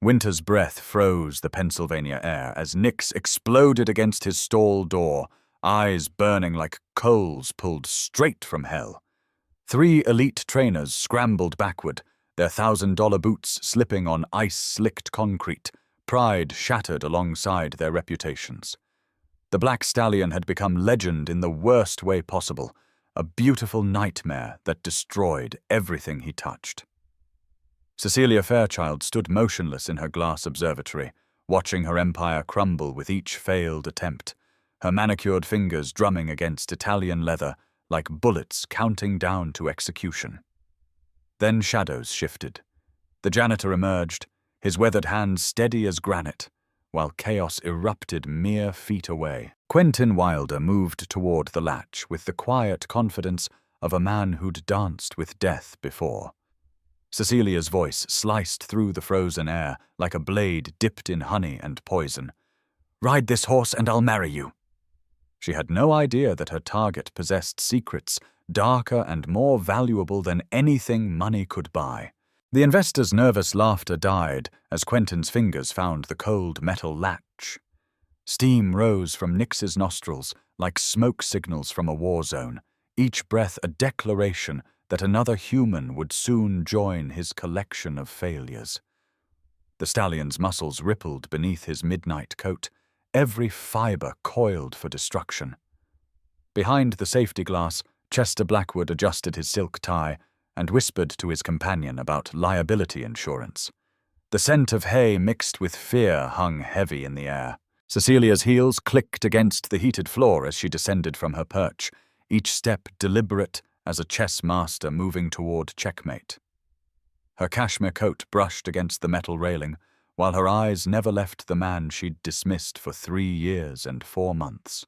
Winter's breath froze the Pennsylvania air as Nix exploded against his stall door, eyes burning like coals pulled straight from hell. 3 elite trainers scrambled backward, their $1,000 boots slipping on ice-slicked concrete, pride shattered alongside their reputations. The black stallion had become legend in the worst way possible, a beautiful nightmare that destroyed everything he touched. Cecilia Fairchild stood motionless in her glass observatory, watching her empire crumble with each failed attempt, her manicured fingers drumming against Italian leather like bullets counting down to execution. Then shadows shifted. The janitor emerged, his weathered hands steady as granite, while chaos erupted mere feet away. Quentyn Wilder moved toward the latch with the quiet confidence of a man who'd danced with death before. Cecilia's voice sliced through the frozen air like a blade dipped in honey and poison. "Ride this horse and I'll marry you." She had no idea that her target possessed secrets darker and more valuable than anything money could buy. The investor's nervous laughter died as Quentyn's fingers found the cold metal latch. Steam rose from Nix's nostrils like smoke signals from a war zone, each breath a declaration that another human would soon join his collection of failures. The stallion's muscles rippled beneath his midnight coat, every fiber coiled for destruction. Behind the safety glass, Chester Blackwood adjusted his silk tie and whispered to his companion about liability insurance. The scent of hay mixed with fear hung heavy in the air. Cecilia's heels clicked against the heated floor as she descended from her perch, each step deliberate as a chess master moving toward checkmate. Her cashmere coat brushed against the metal railing, while her eyes never left the man she'd dismissed for 3 years and 4 months.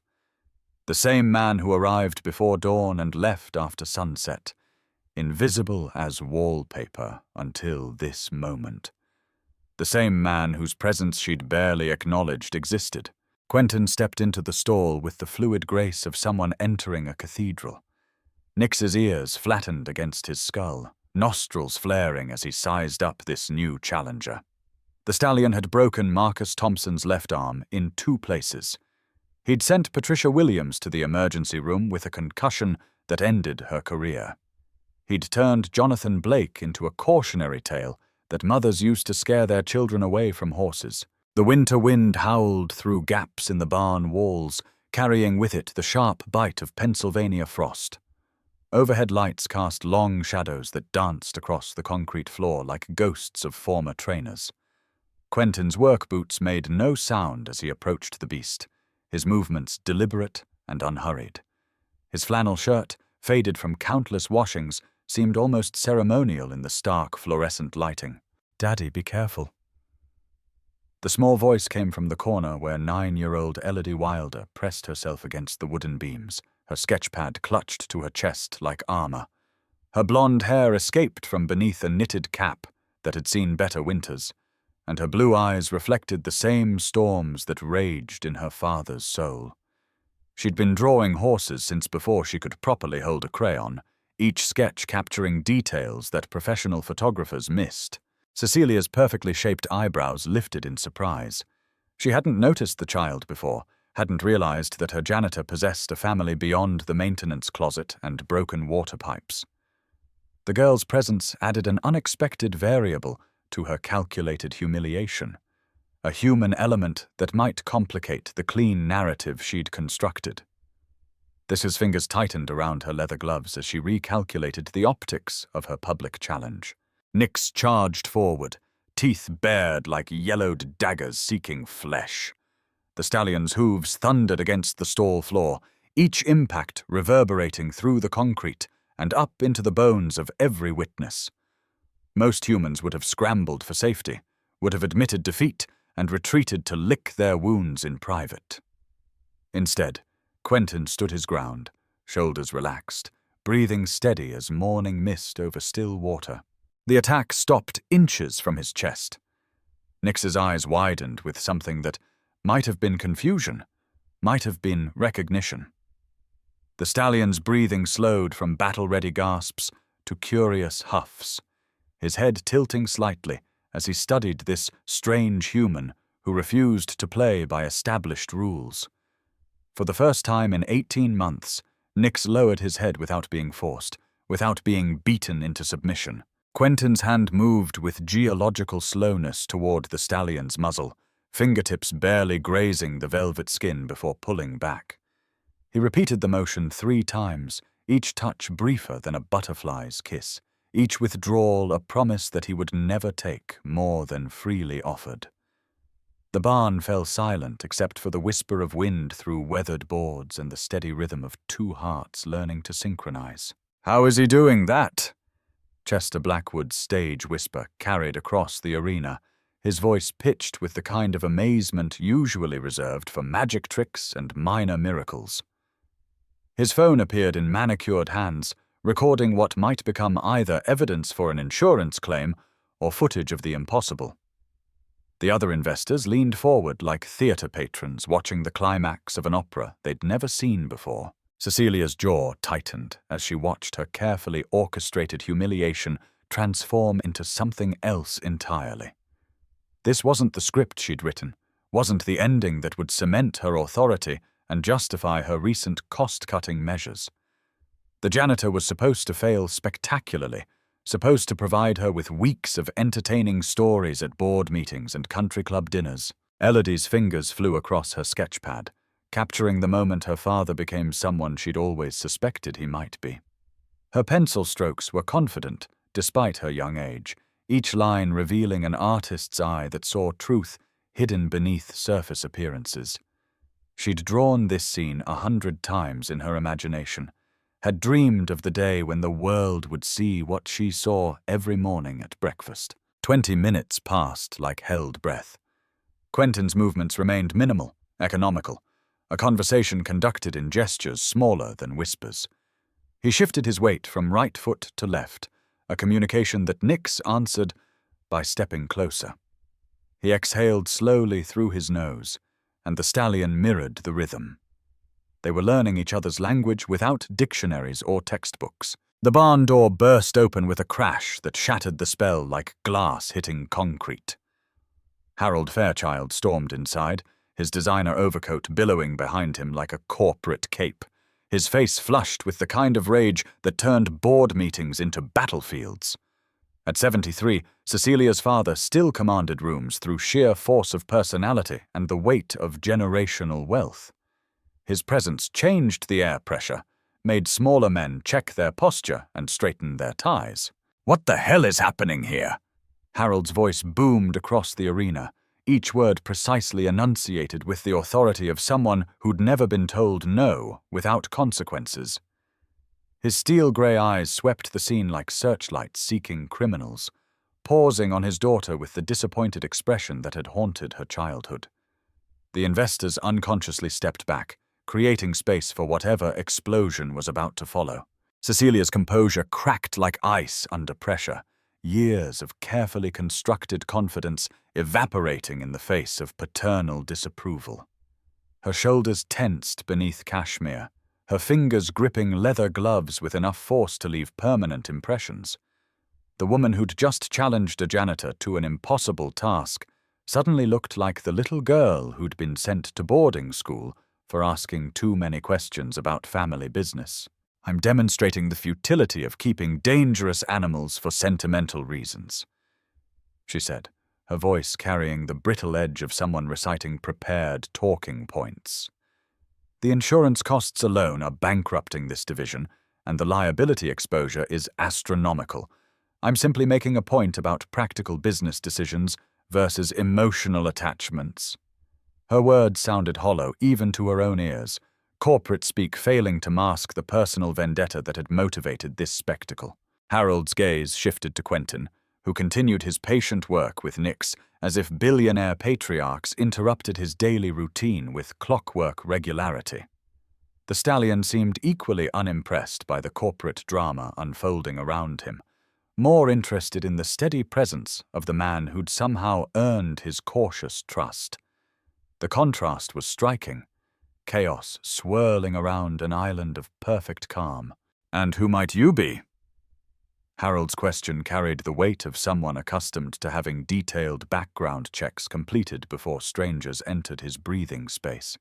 The same man who arrived before dawn and left after sunset, invisible as wallpaper until this moment. The same man whose presence she'd barely acknowledged existed. Quentyn stepped into the stall with the fluid grace of someone entering a cathedral. Nix's ears flattened against his skull, nostrils flaring as he sized up this new challenger. The stallion had broken Marcus Thompson's left arm in 2 places. He'd sent Patricia Williams to the emergency room with a concussion that ended her career. He'd turned Jonathan Blake into a cautionary tale that mothers used to scare their children away from horses. The winter wind howled through gaps in the barn walls, carrying with it the sharp bite of Pennsylvania frost. Overhead lights cast long shadows that danced across the concrete floor like ghosts of former trainers. Quentyn's work boots made no sound as he approached the beast, his movements deliberate and unhurried. His flannel shirt, faded from countless washings, seemed almost ceremonial in the stark fluorescent lighting. "Daddy, be careful." The small voice came from the corner where 9-year-old Elodie Wilder pressed herself against the wooden beams, her sketchpad clutched to her chest like armor. Her blonde hair escaped from beneath a knitted cap that had seen better winters, and her blue eyes reflected the same storms that raged in her father's soul. She'd been drawing horses since before she could properly hold a crayon, each sketch capturing details that professional photographers missed. Cecilia's perfectly shaped eyebrows lifted in surprise. She hadn't noticed the child before, hadn't realized that her janitor possessed a family beyond the maintenance closet and broken water pipes. The girl's presence added an unexpected variable to her calculated humiliation, a human element that might complicate the clean narrative she'd constructed. His fingers tightened around her leather gloves as she recalculated the optics of her public challenge. Nix charged forward, teeth bared like yellowed daggers seeking flesh. The stallion's hooves thundered against the stall floor, each impact reverberating through the concrete and up into the bones of every witness. Most humans would have scrambled for safety, would have admitted defeat, and retreated to lick their wounds in private. Instead, Quentyn stood his ground, shoulders relaxed, breathing steady as morning mist over still water. The attack stopped inches from his chest. Nix's eyes widened with something that might have been confusion, might have been recognition. The stallion's breathing slowed from battle-ready gasps to curious huffs, his head tilting slightly as he studied this strange human who refused to play by established rules. For the first time in 18 months, Nix lowered his head without being forced, without being beaten into submission. Quentyn's hand moved with geological slowness toward the stallion's muzzle, fingertips barely grazing the velvet skin before pulling back. He repeated the motion 3 times, each touch briefer than a butterfly's kiss, each withdrawal a promise that he would never take more than freely offered. The barn fell silent except for the whisper of wind through weathered boards and the steady rhythm of 2 hearts learning to synchronize. "How is he doing that?" Chester Blackwood's stage whisper carried across the arena, his voice pitched with the kind of amazement usually reserved for magic tricks and minor miracles. His phone appeared in manicured hands, recording what might become either evidence for an insurance claim or footage of the impossible. The other investors leaned forward like theater patrons watching the climax of an opera they'd never seen before. Cecilia's jaw tightened as she watched her carefully orchestrated humiliation transform into something else entirely. This wasn't the script she'd written, wasn't the ending that would cement her authority and justify her recent cost-cutting measures. The janitor was supposed to fail spectacularly, supposed to provide her with weeks of entertaining stories at board meetings and country club dinners. Elodie's fingers flew across her sketchpad, capturing the moment her father became someone she'd always suspected he might be. Her pencil strokes were confident, despite her young age, each line revealing an artist's eye that saw truth hidden beneath surface appearances. She'd drawn this scene 100 times in her imagination, had dreamed of the day when the world would see what she saw every morning at breakfast. 20 minutes passed like held breath. Quentyn's movements remained minimal, economical, a conversation conducted in gestures smaller than whispers. He shifted his weight from right foot to left, a communication that Nix answered by stepping closer. He exhaled slowly through his nose, and the stallion mirrored the rhythm. They were learning each other's language without dictionaries or textbooks. The barn door burst open with a crash that shattered the spell like glass hitting concrete. Harold Fairchild stormed inside, his designer overcoat billowing behind him like a corporate cape, his face flushed with the kind of rage that turned board meetings into battlefields. At 73, Cecilia's father still commanded rooms through sheer force of personality and the weight of generational wealth. His presence changed the air pressure, made smaller men check their posture and straighten their ties. "What the hell is happening here?" Harold's voice boomed across the arena, each word precisely enunciated with the authority of someone who'd never been told no without consequences. His steel-grey eyes swept the scene like searchlights seeking criminals, pausing on his daughter with the disappointed expression that had haunted her childhood. The investors unconsciously stepped back, creating space for whatever explosion was about to follow. Cecilia's composure cracked like ice under pressure, years of carefully constructed confidence evaporating in the face of paternal disapproval. Her shoulders tensed beneath cashmere, her fingers gripping leather gloves with enough force to leave permanent impressions. The woman who'd just challenged a janitor to an impossible task suddenly looked like the little girl who'd been sent to boarding school for asking too many questions about family business. "I'm demonstrating the futility of keeping dangerous animals for sentimental reasons," she said, her voice carrying the brittle edge of someone reciting prepared talking points. "The insurance costs alone are bankrupting this division, and the liability exposure is astronomical. I'm simply making a point about practical business decisions versus emotional attachments." Her words sounded hollow even to her own ears, corporate speak failing to mask the personal vendetta that had motivated this spectacle. Harold's gaze shifted to Quentyn, who continued his patient work with Nix as if billionaire patriarchs interrupted his daily routine with clockwork regularity. The stallion seemed equally unimpressed by the corporate drama unfolding around him, more interested in the steady presence of the man who'd somehow earned his cautious trust. The contrast was striking, chaos swirling around an island of perfect calm. "And who might you be?" Harold's question carried the weight of someone accustomed to having detailed background checks completed before strangers entered his breathing space.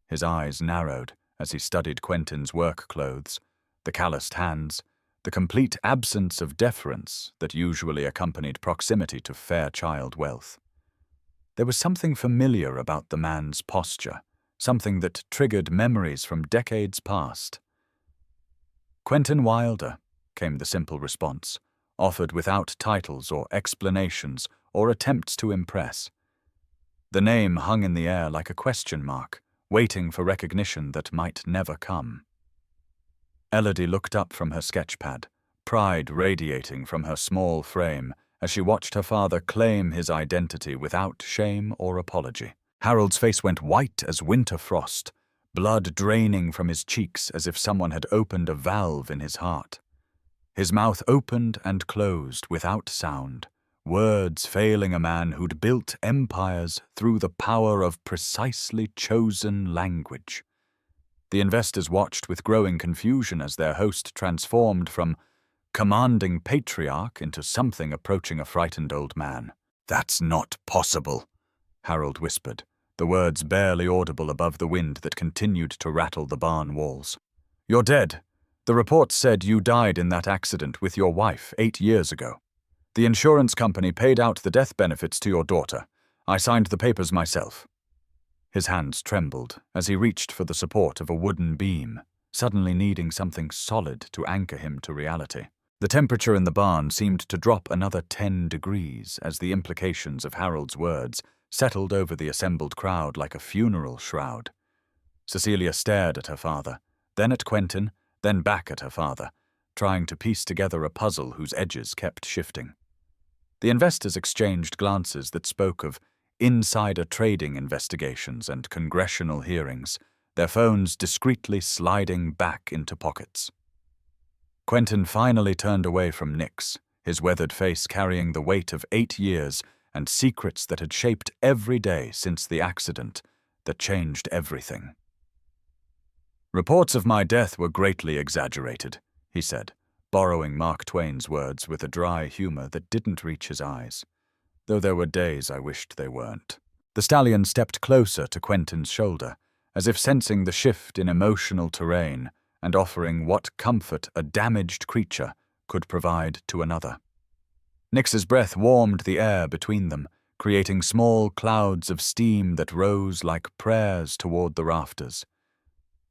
His eyes narrowed as he studied Quentyn's work clothes, the calloused hands, the complete absence of deference that usually accompanied proximity to Fairchild wealth. There was something familiar about the man's posture, something that triggered memories from decades past. "Quentyn Wilder," came the simple response, offered without titles or explanations or attempts to impress. The name hung in the air like a question mark, waiting for recognition that might never come. Elodie looked up from her sketchpad, pride radiating from her small frame as she watched her father claim his identity without shame or apology. Harold's face went white as winter frost, blood draining from his cheeks as if someone had opened a valve in his heart. His mouth opened and closed without sound, words failing a man who'd built empires through the power of precisely chosen language. The investors watched with growing confusion as their host transformed from commanding patriarch into something approaching a frightened old man. "That's not possible," Harold whispered, the words barely audible above the wind that continued to rattle the barn walls. "You're dead. The report said you died in that accident with your wife 8 years ago. The insurance company paid out the death benefits to your daughter. I signed the papers myself." His hands trembled as he reached for the support of a wooden beam, suddenly needing something solid to anchor him to reality. The temperature in the barn seemed to drop another 10 degrees as the implications of Harold's words settled over the assembled crowd like a funeral shroud. Cecilia stared at her father, then at Quentyn, then back at her father, trying to piece together a puzzle whose edges kept shifting. The investors exchanged glances that spoke of insider trading investigations and congressional hearings, their phones discreetly sliding back into pockets. Quentyn finally turned away from Nyx, his weathered face carrying the weight of 8 years and secrets that had shaped every day since the accident that changed everything. "Reports of my death were greatly exaggerated," he said, borrowing Mark Twain's words with a dry humor that didn't reach his eyes, though there were days I wished they weren't. The stallion stepped closer to Quentyn's shoulder, as if sensing the shift in emotional terrain and offering what comfort a damaged creature could provide to another. Nyx's breath warmed the air between them, creating small clouds of steam that rose like prayers toward the rafters.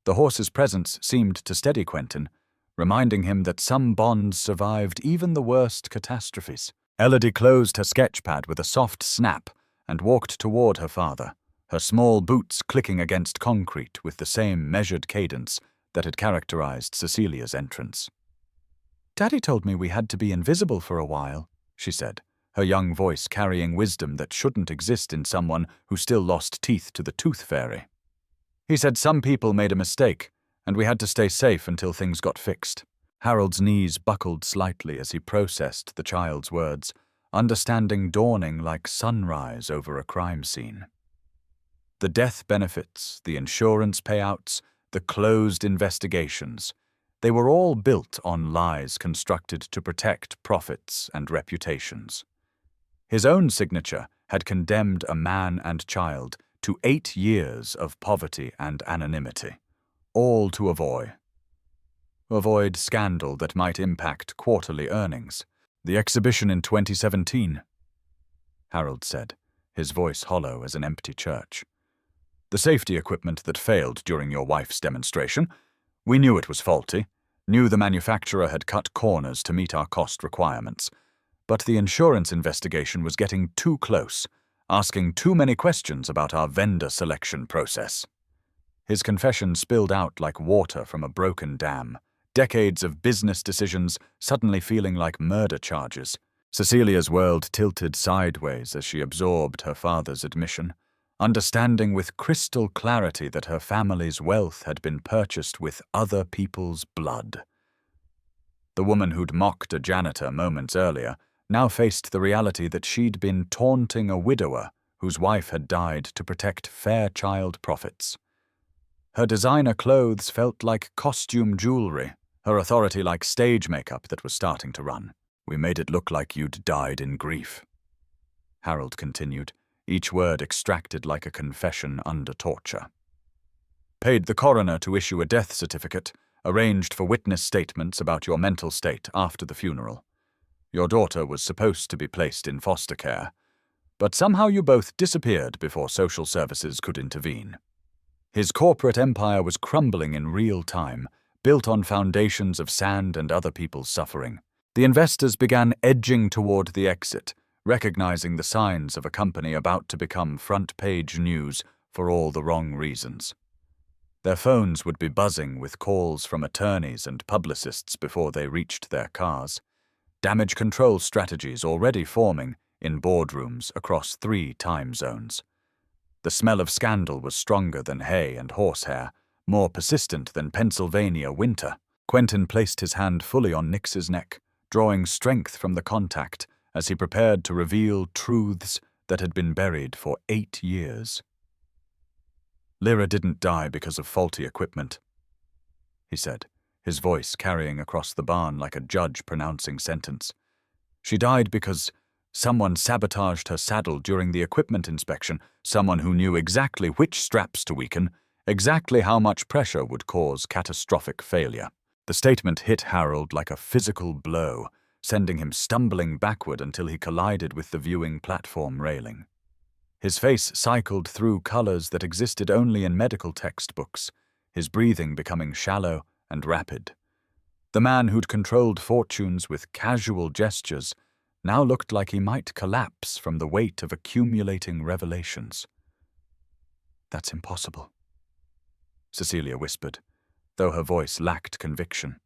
The horse's presence seemed to steady Quentyn, reminding him that some bonds survived even the worst catastrophes. Elodie closed her sketchpad with a soft snap and walked toward her father, her small boots clicking against concrete with the same measured cadence that had characterized Cecilia's entrance. "Daddy told me we had to be invisible for a while," she said, her young voice carrying wisdom that shouldn't exist in someone who still lost teeth to the tooth fairy. "He said some people made a mistake, and we had to stay safe until things got fixed." Harold's knees buckled slightly as he processed the child's words, understanding dawning like sunrise over a crime scene. The death benefits, the insurance payouts, the closed investigations, they were all built on lies constructed to protect profits and reputations. His own signature had condemned a man and child to 8 years of poverty and anonymity, all to avoid scandal that might impact quarterly earnings. "The exhibition in 2017, Harold said, his voice hollow as an empty church. "The safety equipment that failed during your wife's demonstration. We knew it was faulty, knew the manufacturer had cut corners to meet our cost requirements. But the insurance investigation was getting too close, asking too many questions about our vendor selection process." His confession spilled out like water from a broken dam, decades of business decisions suddenly feeling like murder charges. Cecilia's world tilted sideways as she absorbed her father's admission, understanding with crystal clarity that her family's wealth had been purchased with other people's blood. The woman who'd mocked a janitor moments earlier now faced the reality that she'd been taunting a widower whose wife had died to protect Fairchild profits. Her designer clothes felt like costume jewelry, her authority like stage makeup that was starting to run. "We made it look like you'd died in grief," Harold continued, each word extracted like a confession under torture. "Paid the coroner to issue a death certificate, arranged for witness statements about your mental state after the funeral. Your daughter was supposed to be placed in foster care, but somehow you both disappeared before social services could intervene." His corporate empire was crumbling in real time, built on foundations of sand and other people's suffering. The investors began edging toward the exit, recognizing the signs of a company about to become front-page news for all the wrong reasons. Their phones would be buzzing with calls from attorneys and publicists before they reached their cars. Damage control strategies already forming in boardrooms across 3 time zones. The smell of scandal was stronger than hay and horsehair, more persistent than Pennsylvania winter. Quentyn placed his hand fully on Nix's neck, drawing strength from the contact as he prepared to reveal truths that had been buried for 8 years. "Lyra didn't die because of faulty equipment," he said, his voice carrying across the barn like a judge pronouncing sentence. "She died because someone sabotaged her saddle during the equipment inspection, someone who knew exactly which straps to weaken, exactly how much pressure would cause catastrophic failure." The statement hit Harold like a physical blow, sending him stumbling backward until he collided with the viewing platform railing. His face cycled through colors that existed only in medical textbooks, his breathing becoming shallow and rapid. The man who'd controlled fortunes with casual gestures now looked like he might collapse from the weight of accumulating revelations. "That's impossible," Cecilia whispered, though her voice lacked conviction.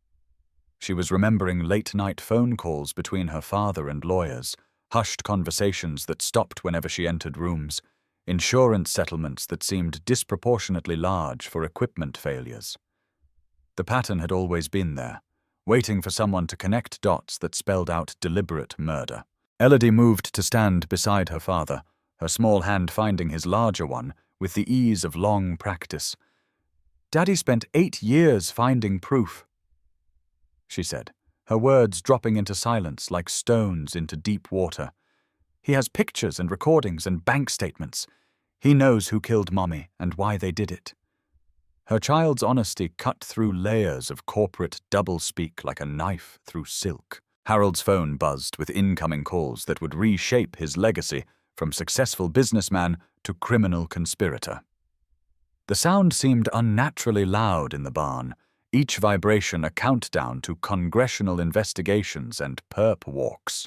She was remembering late-night phone calls between her father and lawyers, hushed conversations that stopped whenever she entered rooms, insurance settlements that seemed disproportionately large for equipment failures. The pattern had always been there, waiting for someone to connect dots that spelled out deliberate murder. Elodie moved to stand beside her father, her small hand finding his larger one with the ease of long practice. "Daddy spent 8 years finding proof," she said, her words dropping into silence like stones into deep water. "He has pictures and recordings and bank statements. He knows who killed Mommy and why they did it." Her child's honesty cut through layers of corporate doublespeak like a knife through silk. Harold's phone buzzed with incoming calls that would reshape his legacy from successful businessman to criminal conspirator. The sound seemed unnaturally loud in the barn, each vibration a countdown to congressional investigations and perp walks.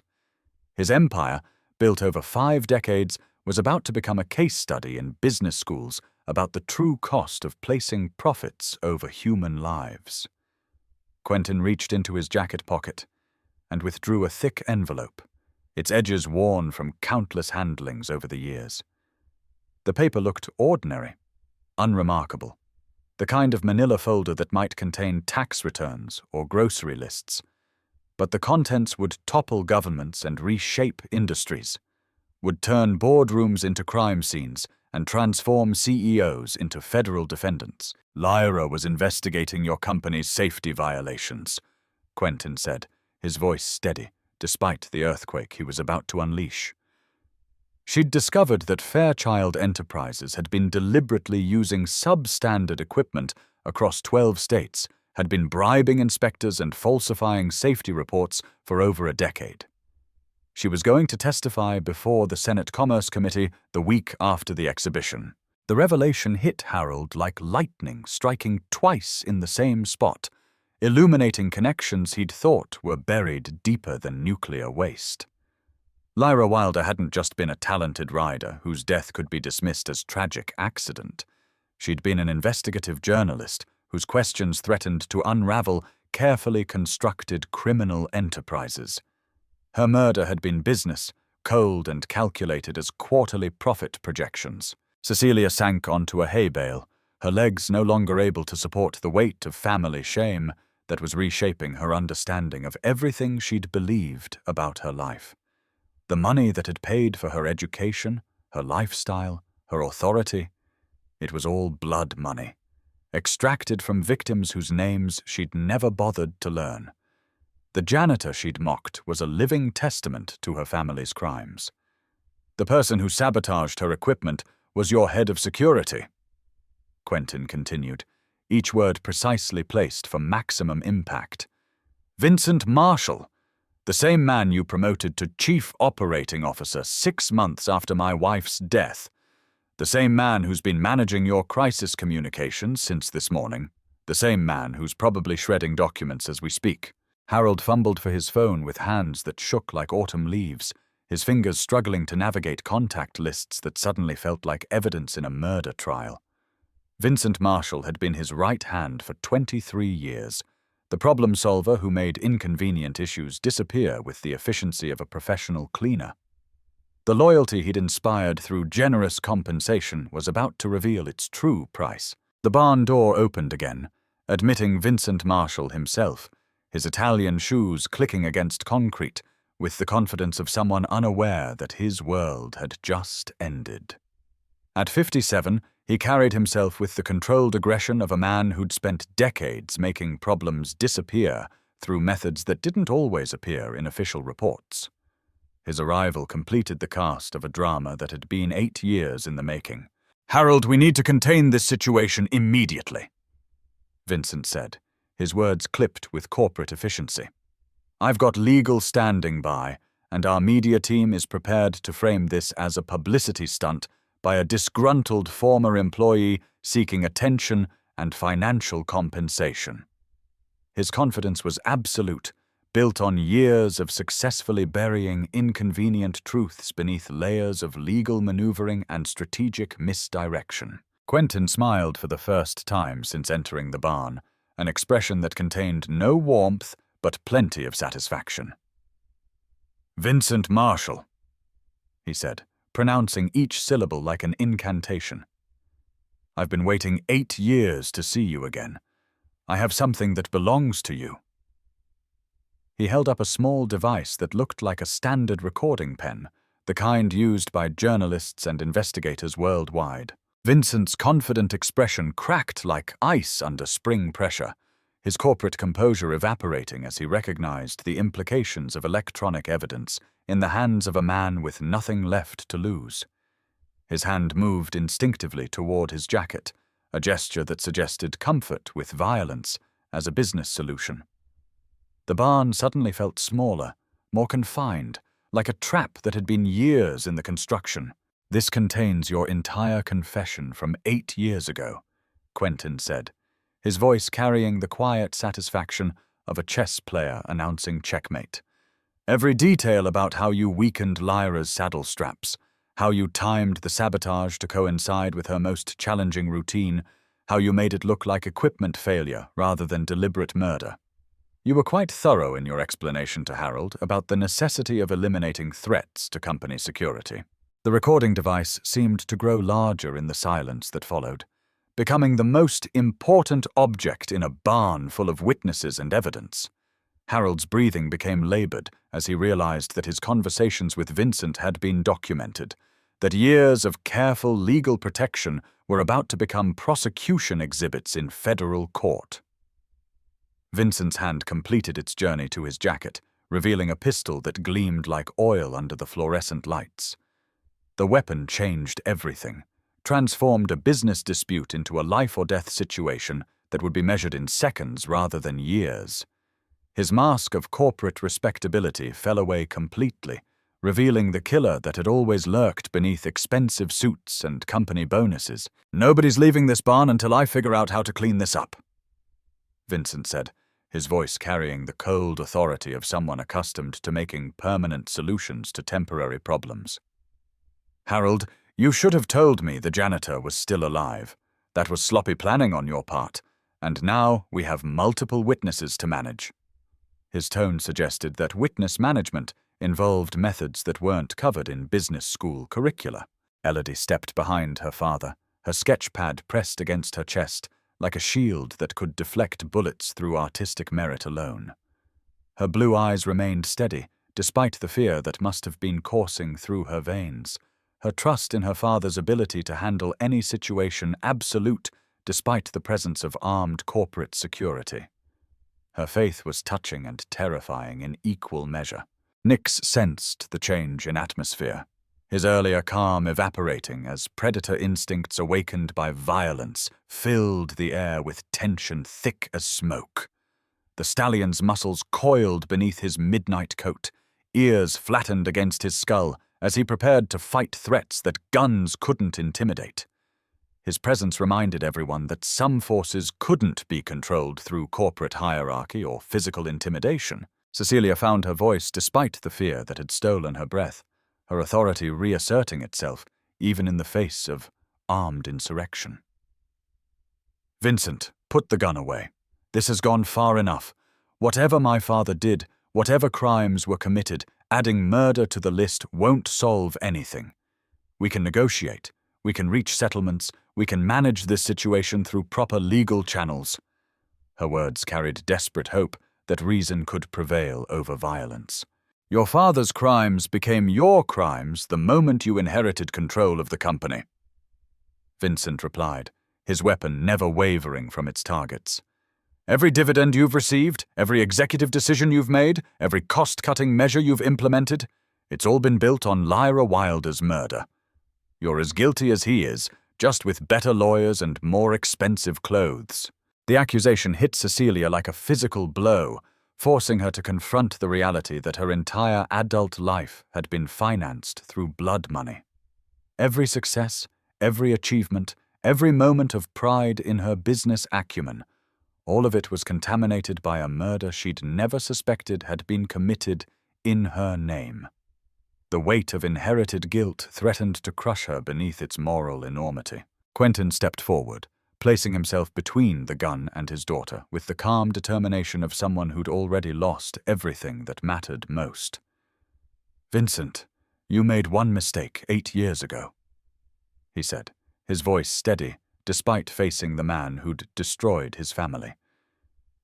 His empire, built over 5 decades, was about to become a case study in business schools about the true cost of placing profits over human lives. Quentyn reached into his jacket pocket and withdrew a thick envelope, its edges worn from countless handlings over the years. The paper looked ordinary, unremarkable, the kind of manila folder that might contain tax returns or grocery lists. But the contents would topple governments and reshape industries, would turn boardrooms into crime scenes and transform CEOs into federal defendants. "Lyra was investigating your company's safety violations," Quentyn said, his voice steady, despite the earthquake he was about to unleash. She'd discovered that Fairchild Enterprises had been deliberately using substandard equipment across 12 states, had been bribing inspectors and falsifying safety reports for over a decade. She was going to testify before the Senate Commerce Committee the week after the exhibition. The revelation hit Harold like lightning striking twice in the same spot, illuminating connections he'd thought were buried deeper than nuclear waste. Lyra Wilder hadn't just been a talented rider whose death could be dismissed as tragic accident. She'd been an investigative journalist whose questions threatened to unravel carefully constructed criminal enterprises. Her murder had been business, cold and calculated as quarterly profit projections. Cecilia sank onto a hay bale, her legs no longer able to support the weight of family shame that was reshaping her understanding of everything she'd believed about her life. The money that had paid for her education, her lifestyle, her authority, it was all blood money. extracted from victims whose names she'd never bothered to learn. The janitor she'd mocked was a living testament to her family's crimes. The person who sabotaged her equipment was your head of security, Quentyn continued, each word precisely placed for maximum impact. Vincent Marshall, the same man you promoted to Chief Operating Officer 6 months after my wife's death. The same man who's been managing your crisis communications since this morning. The same man who's probably shredding documents as we speak. Harold fumbled for his phone with hands that shook like autumn leaves, his fingers struggling to navigate contact lists that suddenly felt like evidence in a murder trial. Vincent Marshall had been his right hand for 23 years, the problem solver who made inconvenient issues disappear with the efficiency of a professional cleaner. The loyalty he'd inspired through generous compensation was about to reveal its true price. The barn door opened again, admitting Vincent Marshall himself, his Italian shoes clicking against concrete, with the confidence of someone unaware that his world had just ended. At 57, he carried himself with the controlled aggression of a man who'd spent decades making problems disappear through methods that didn't always appear in official reports. His arrival completed the cast of a drama that had been 8 years in the making. "Harold, we need to contain this situation immediately," Vincent said, his words clipped with corporate efficiency. "I've got legal standing by, and our media team is prepared to frame this as a publicity stunt by a disgruntled former employee seeking attention and financial compensation." His confidence was absolute, built on years of successfully burying inconvenient truths beneath layers of legal maneuvering and strategic misdirection. Quentyn smiled for the first time since entering the barn, an expression that contained no warmth but plenty of satisfaction. "Vincent Marshall," he said, pronouncing each syllable like an incantation. "I've been waiting 8 years to see you again. I have something that belongs to you." He held up a small device that looked like a standard recording pen, the kind used by journalists and investigators worldwide. Vincent's confident expression cracked like ice under spring pressure, his corporate composure evaporating as he recognized the implications of electronic evidence in the hands of a man with nothing left to lose. His hand moved instinctively toward his jacket, a gesture that suggested comfort with violence as a business solution. The barn suddenly felt smaller, more confined, like a trap that had been years in the construction. "This contains your entire confession from 8 years ago," Quentyn said, his voice carrying the quiet satisfaction of a chess player announcing checkmate. "Every detail about how you weakened Lyra's saddle straps, how you timed the sabotage to coincide with her most challenging routine, how you made it look like equipment failure rather than deliberate murder. You were quite thorough in your explanation to Harold about the necessity of eliminating threats to company security." The recording device seemed to grow larger in the silence that followed, becoming the most important object in a barn full of witnesses and evidence. Harold's breathing became labored as he realized that his conversations with Vincent had been documented, that years of careful legal protection were about to become prosecution exhibits in federal court. Vincent's hand completed its journey to his jacket, revealing a pistol that gleamed like oil under the fluorescent lights. The weapon changed everything, transformed a business dispute into a life-or-death situation that would be measured in seconds rather than years. His mask of corporate respectability fell away completely, revealing the killer that had always lurked beneath expensive suits and company bonuses. "Nobody's leaving this barn until I figure out how to clean this up," Vincent said, his voice carrying the cold authority of someone accustomed to making permanent solutions to temporary problems. "Harold, you should have told me the janitor was still alive. That was sloppy planning on your part, and now we have multiple witnesses to manage." His tone suggested that witness management involved methods that weren't covered in business school curricula. Elodie stepped behind her father, her sketch pad pressed against her chest, like a shield that could deflect bullets through artistic merit alone. Her blue eyes remained steady, despite the fear that must have been coursing through her veins, her trust in her father's ability to handle any situation absolute despite the presence of armed corporate security. Her faith was touching and terrifying in equal measure. Nyx sensed the change in atmosphere, his earlier calm evaporating as predator instincts awakened by violence filled the air with tension thick as smoke. The stallion's muscles coiled beneath his midnight coat, ears flattened against his skull as he prepared to fight threats that guns couldn't intimidate. His presence reminded everyone that some forces couldn't be controlled through corporate hierarchy or physical intimidation. Cecilia found her voice despite the fear that had stolen her breath, her authority reasserting itself even in the face of armed insurrection. "Vincent, put the gun away. This has gone far enough. Whatever my father did, whatever crimes were committed, adding murder to the list won't solve anything. We can negotiate, we can reach settlements, we can manage this situation through proper legal channels." Her words carried desperate hope that reason could prevail over violence. "Your father's crimes became your crimes the moment you inherited control of the company," Vincent replied, his weapon never wavering from its targets. "Every dividend you've received, every executive decision you've made, every cost-cutting measure you've implemented, it's all been built on Lyra Wilder's murder. You're as guilty as he is, just with better lawyers and more expensive clothes." The accusation hit Cecilia like a physical blow, forcing her to confront the reality that her entire adult life had been financed through blood money. Every success, every achievement, every moment of pride in her business acumen, all of it was contaminated by a murder she'd never suspected had been committed in her name. The weight of inherited guilt threatened to crush her beneath its moral enormity. Quentyn stepped forward, placing himself between the gun and his daughter, with the calm determination of someone who'd already lost everything that mattered most. "Vincent, you made one mistake 8 years ago," he said, his voice steady, despite facing the man who'd destroyed his family.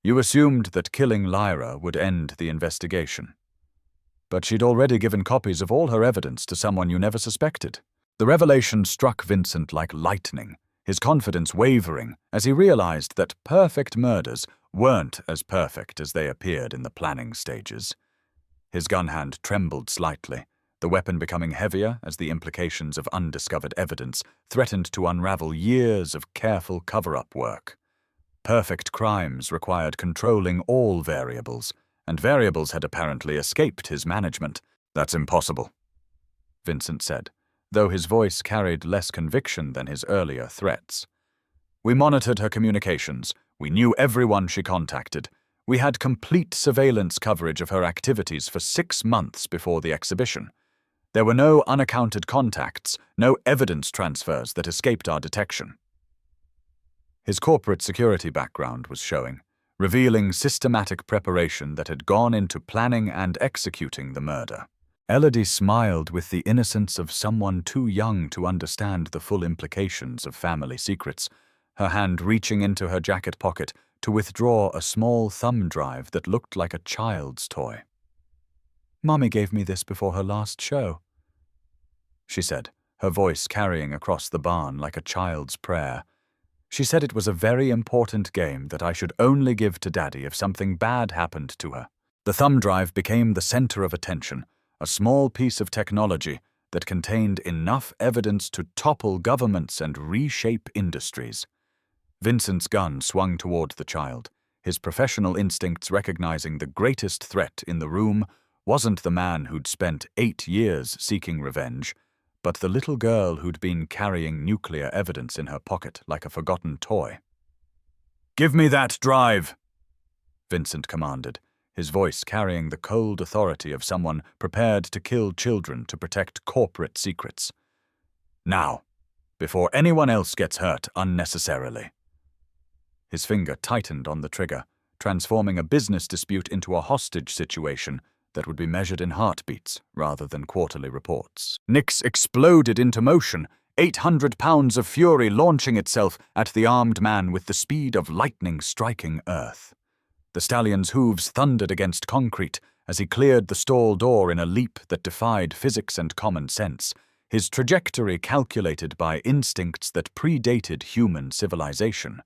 "You assumed that killing Lyra would end the investigation. But she'd already given copies of all her evidence to someone you never suspected." The revelation struck Vincent like lightning, his confidence wavering as he realized that perfect murders weren't as perfect as they appeared in the planning stages. His gun hand trembled slightly, the weapon becoming heavier as the implications of undiscovered evidence threatened to unravel years of careful cover-up work. Perfect crimes required controlling all variables, and variables had apparently escaped his management. "That's impossible," Vincent said, though his voice carried less conviction than his earlier threats. "We monitored her communications. We knew everyone she contacted. We had complete surveillance coverage of her activities for 6 months before the exhibition. There were no unaccounted contacts, no evidence transfers that escaped our detection." His corporate security background was showing, revealing systematic preparation that had gone into planning and executing the murder. Elodie smiled with the innocence of someone too young to understand the full implications of family secrets, her hand reaching into her jacket pocket to withdraw a small thumb drive that looked like a child's toy. "Mommy gave me this before her last show," she said, her voice carrying across the barn like a child's prayer. "She said it was a very important game that I should only give to Daddy if something bad happened to her." The thumb drive became the center of attention, a small piece of technology that contained enough evidence to topple governments and reshape industries. Vincent's gun swung toward the child, his professional instincts recognizing the greatest threat in the room wasn't the man who'd spent 8 years seeking revenge, but the little girl who'd been carrying nuclear evidence in her pocket like a forgotten toy. "Give me that drive," Vincent commanded, his voice carrying the cold authority of someone prepared to kill children to protect corporate secrets. "Now, before anyone else gets hurt unnecessarily." His finger tightened on the trigger, transforming a business dispute into a hostage situation that would be measured in heartbeats rather than quarterly reports. Nyx exploded into motion, 800 pounds of fury launching itself at the armed man with the speed of lightning striking earth. The stallion's hooves thundered against concrete as he cleared the stall door in a leap that defied physics and common sense, his trajectory calculated by instincts that predated human civilization.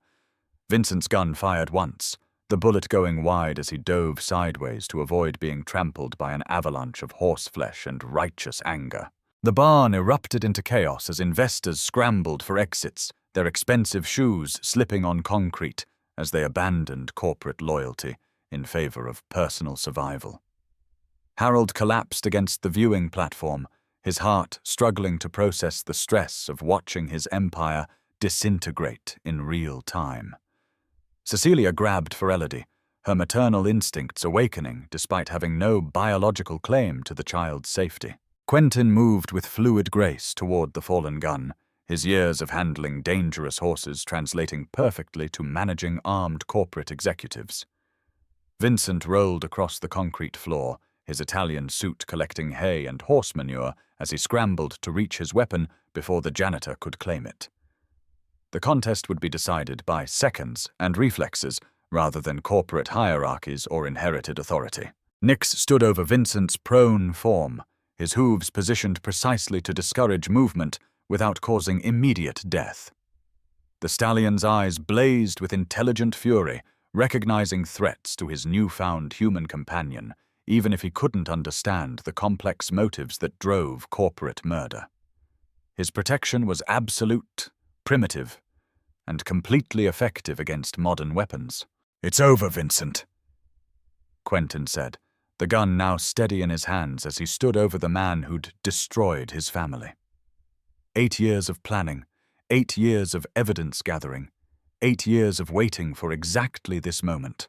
Vincent's gun fired once, the bullet going wide as he dove sideways to avoid being trampled by an avalanche of horseflesh and righteous anger. The barn erupted into chaos as investors scrambled for exits, their expensive shoes slipping on concrete as they abandoned corporate loyalty in favor of personal survival. Harold collapsed against the viewing platform, his heart struggling to process the stress of watching his empire disintegrate in real time. Cecilia grabbed for Elodie, her maternal instincts awakening despite having no biological claim to the child's safety. Quentyn moved with fluid grace toward the fallen gun, his years of handling dangerous horses translating perfectly to managing armed corporate executives. Vincent rolled across the concrete floor, his Italian suit collecting hay and horse manure as he scrambled to reach his weapon before the janitor could claim it. The contest would be decided by seconds and reflexes rather than corporate hierarchies or inherited authority. Nix stood over Vincent's prone form, his hooves positioned precisely to discourage movement without causing immediate death. The stallion's eyes blazed with intelligent fury, recognizing threats to his newfound human companion, even if he couldn't understand the complex motives that drove corporate murder. His protection was absolute, primitive, and completely effective against modern weapons. "It's over, Vincent," Quentyn said, the gun now steady in his hands as he stood over the man who'd destroyed his family. 8 years of planning, 8 years of evidence gathering, 8 years of waiting for exactly this moment.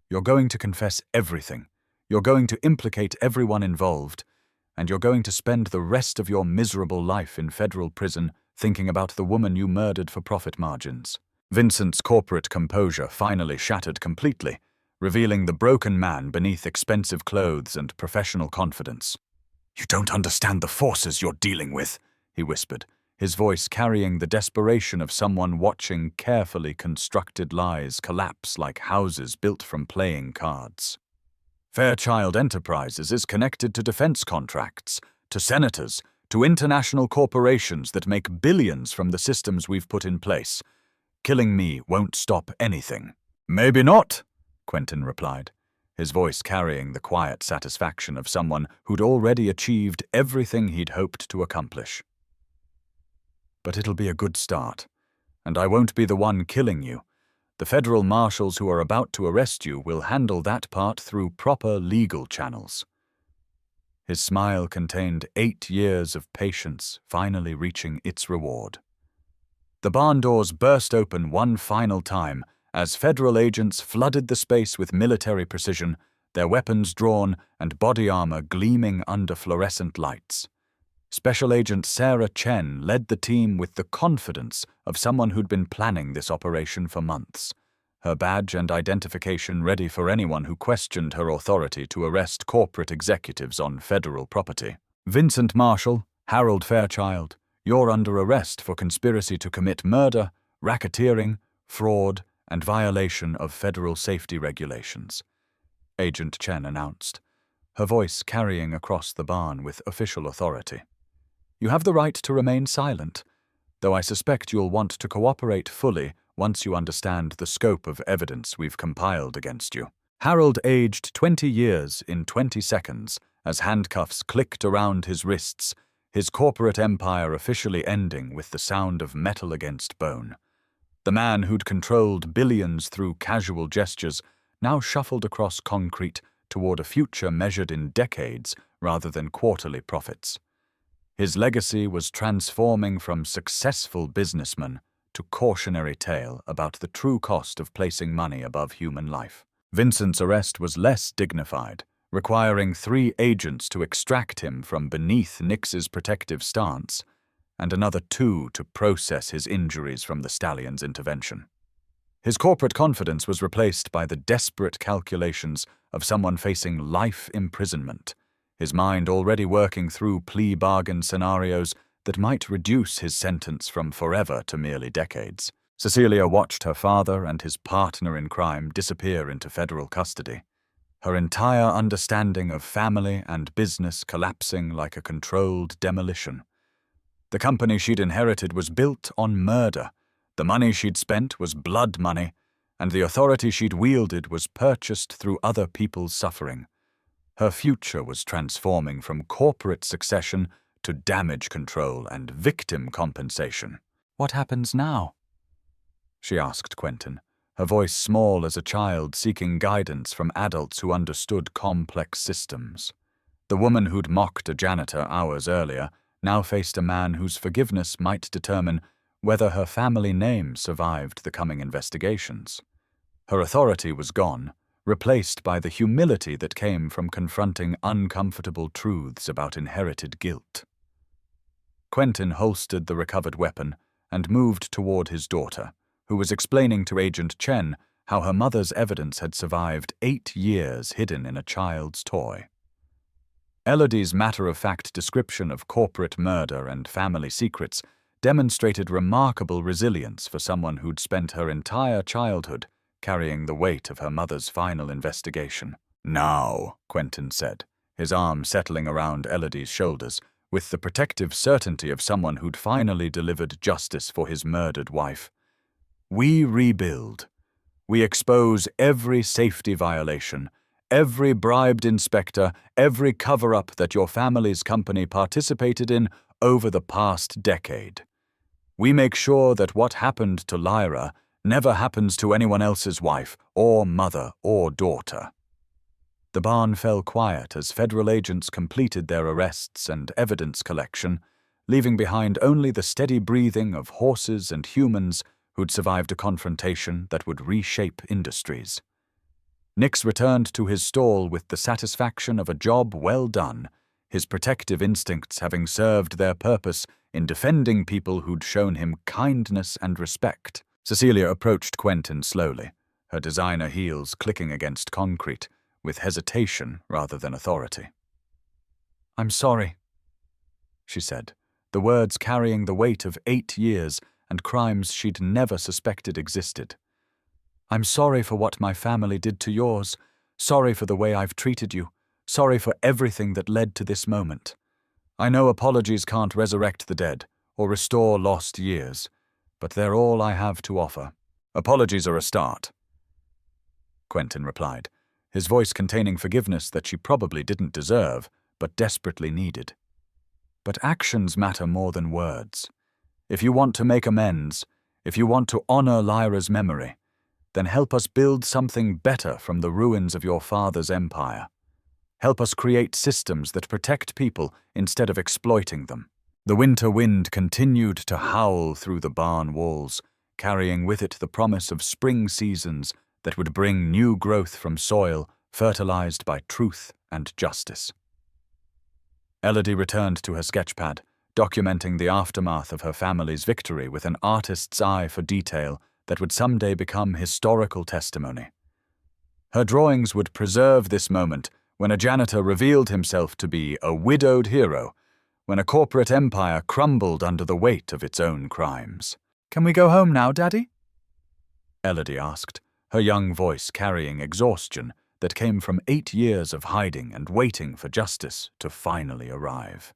You're going to confess everything. You're going to implicate everyone involved, and you're going to spend the rest of your miserable life in federal prison thinking about the woman you murdered for profit margins. Vincent's corporate composure finally shattered completely, revealing the broken man beneath expensive clothes and professional confidence. "You don't understand the forces you're dealing with," he whispered, his voice carrying the desperation of someone watching carefully constructed lies collapse like houses built from playing cards. Fairchild Enterprises is connected to defense contracts, to senators, to international corporations that make billions from the systems we've put in place. Killing me won't stop anything. "Maybe not," Quentyn replied, his voice carrying the quiet satisfaction of someone who'd already achieved everything he'd hoped to accomplish. "But it'll be a good start, and I won't be the one killing you. The federal marshals who are about to arrest you will handle that part through proper legal channels." His smile contained 8 years of patience finally reaching its reward. The barn doors burst open one final time as federal agents flooded the space with military precision, their weapons drawn and body armor gleaming under fluorescent lights. Special Agent Sarah Chen led the team with the confidence of someone who'd been planning this operation for months, her badge and identification ready for anyone who questioned her authority to arrest corporate executives on federal property. "Vincent Marshall, Harold Fairchild, you're under arrest for conspiracy to commit murder, racketeering, fraud, and violation of federal safety regulations," Agent Chen announced, her voice carrying across the barn with official authority. "You have the right to remain silent, though I suspect you'll want to cooperate fully once you understand the scope of evidence we've compiled against you." Harold aged 20 years in 20 seconds as handcuffs clicked around his wrists, his corporate empire officially ending with the sound of metal against bone. The man who'd controlled billions through casual gestures now shuffled across concrete toward a future measured in decades rather than quarterly profits. His legacy was transforming from successful businessman to cautionary tale about the true cost of placing money above human life. Vincent's arrest was less dignified, requiring 3 agents to extract him from beneath Nix's protective stance, and another 2 to process his injuries from the stallion's intervention. His corporate confidence was replaced by the desperate calculations of someone facing life imprisonment, his mind already working through plea bargain scenarios that might reduce his sentence from forever to merely decades. Cecilia watched her father and his partner in crime disappear into federal custody, her entire understanding of family and business collapsing like a controlled demolition. The company she'd inherited was built on murder. The money she'd spent was blood money, and the authority she'd wielded was purchased through other people's suffering. Her future was transforming from corporate succession to damage control and victim compensation. "What happens now?" she asked Quentyn, her voice small as a child seeking guidance from adults who understood complex systems. The woman who'd mocked a janitor hours earlier now faced a man whose forgiveness might determine whether her family name survived the coming investigations. Her authority was gone, replaced by the humility that came from confronting uncomfortable truths about inherited guilt. Quentyn holstered the recovered weapon and moved toward his daughter, who was explaining to Agent Chen how her mother's evidence had survived 8 years hidden in a child's toy. Elodie's matter-of-fact description of corporate murder and family secrets demonstrated remarkable resilience for someone who'd spent her entire childhood carrying the weight of her mother's final investigation. "Now," Quentyn said, his arm settling around Elodie's shoulders, with the protective certainty of someone who'd finally delivered justice for his murdered wife. "We rebuild. We expose every safety violation, every bribed inspector, every cover-up that your family's company participated in over the past decade. We make sure that what happened to Lyra never happens to anyone else's wife, or mother, or daughter." The barn fell quiet as federal agents completed their arrests and evidence collection, leaving behind only the steady breathing of horses and humans who'd survived a confrontation that would reshape industries. Nix returned to his stall with the satisfaction of a job well done, his protective instincts having served their purpose in defending people who'd shown him kindness and respect. Cecilia approached Quentyn slowly, her designer heels clicking against concrete, with hesitation rather than authority. "I'm sorry," she said, the words carrying the weight of 8 years and crimes she'd never suspected existed. "I'm sorry for what my family did to yours, sorry for the way I've treated you, sorry for everything that led to this moment. I know apologies can't resurrect the dead or restore lost years, but they're all I have to offer." "Apologies are a start," Quentyn replied, his voice containing forgiveness that she probably didn't deserve, but desperately needed. "But actions matter more than words. If you want to make amends, if you want to honor Lyra's memory, then help us build something better from the ruins of your father's empire. Help us create systems that protect people instead of exploiting them." The winter wind continued to howl through the barn walls, carrying with it the promise of spring seasons that would bring new growth from soil fertilized by truth and justice. Elodie returned to her sketchpad, documenting the aftermath of her family's victory with an artist's eye for detail that would someday become historical testimony. Her drawings would preserve this moment when a janitor revealed himself to be a widowed hero, when a corporate empire crumbled under the weight of its own crimes. "Can we go home now, Daddy?" Elodie asked, her young voice carrying exhaustion that came from 8 years of hiding and waiting for justice to finally arrive.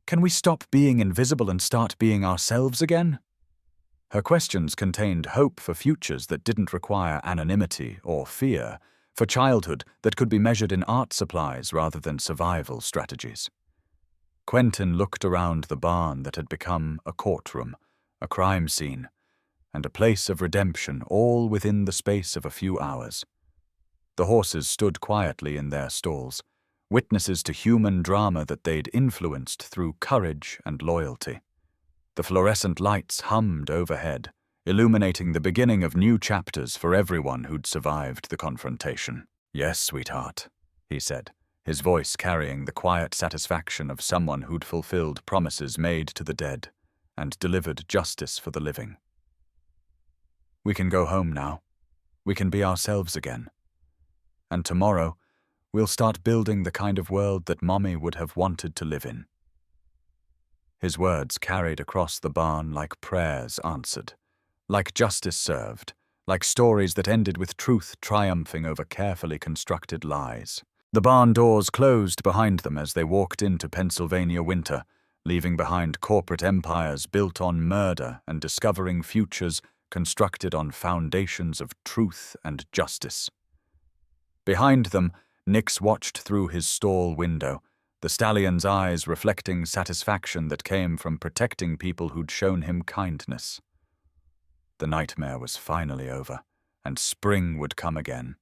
"Can we stop being invisible and start being ourselves again?" Her questions contained hope for futures that didn't require anonymity or fear, for childhood that could be measured in art supplies rather than survival strategies. Quentyn looked around the barn that had become a courtroom, a crime scene, and a place of redemption, all within the space of a few hours. The horses stood quietly in their stalls, witnesses to human drama that they'd influenced through courage and loyalty. The fluorescent lights hummed overhead, illuminating the beginning of new chapters for everyone who'd survived the confrontation. "Yes, sweetheart," he said, his voice carrying the quiet satisfaction of someone who'd fulfilled promises made to the dead and delivered justice for the living. "We can go home now. We can be ourselves again. And tomorrow, we'll start building the kind of world that Mommy would have wanted to live in." His words carried across the barn like prayers answered, like justice served, like stories that ended with truth triumphing over carefully constructed lies. The barn doors closed behind them as they walked into Pennsylvania winter, leaving behind corporate empires built on murder and discovering futures constructed on foundations of truth and justice. Behind them, Nyx watched through his stall window, the stallion's eyes reflecting satisfaction that came from protecting people who'd shown him kindness. The nightmare was finally over, and spring would come again.